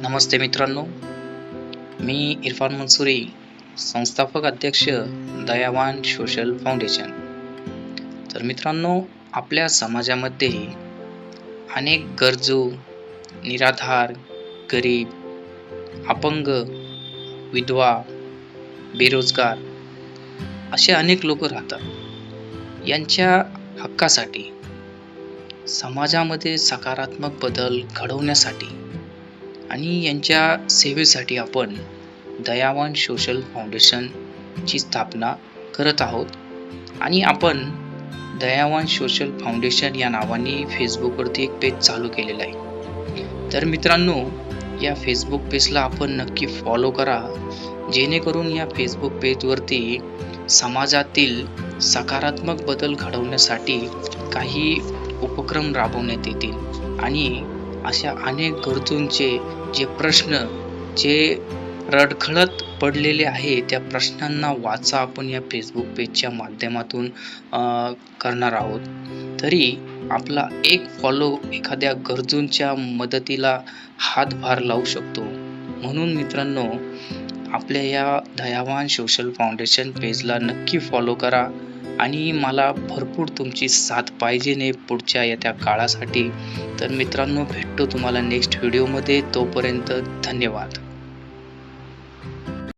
नमस्ते मित्रांनो, मी इरफान मंसूरी, संस्थापक अध्यक्ष दयावान सोशल फाउंडेशन. तर मित्रांनो, आपल्या समाजामध्ये अनेक गरजू, निराधार, गरीब, अपंग, विधवा, बेरोजगार असे अनेक लोक राहतात. यांच्या हक्कासाठी समाजामध्ये सकारात्मक बदल घडवण्यासाठी आणि यांच्या सेवेसाठी आपण दयावान सोशल फाउंडेशन ची स्थापना करत आहोत आणि आपण दयावान सोशल फाउंडेशन या नावाने फेसबुकवरती एक पेज चालू केलेलं आहे. तर मित्रांनो, या फेसबुक पेजला आपण नक्की फॉलो करा, जेणेकरून या फेसबुक पेजवरती समाजातील सकारात्मक बदल घडवण्यासाठी काही उपक्रम राबवण्यात येतील आणि अशा अनेक गरजूंचे जे प्रश्न जे रडखळत पडलेले आहे त्या प्रश्नांना वाचा आपण या फेसबुक पेजच्या माध्यमातून करणार आहोत. तरी आपला एक फॉलो एखाद्या गरजूंच्या मदतीला हातभार लावू शकतो. म्हणून मित्रांनो, आपल्या या दयावान सोशल फाउंडेशन पेजला नक्की फॉलो करा आणि मला भरपूर तुमची साथ पाहिजे पुढच्या येत्या काळासाठी. तर मित्रांनो, भेटतो तुम्हाला नेक्स्ट व्हिडिओमध्ये. तोपर्यंत धन्यवाद.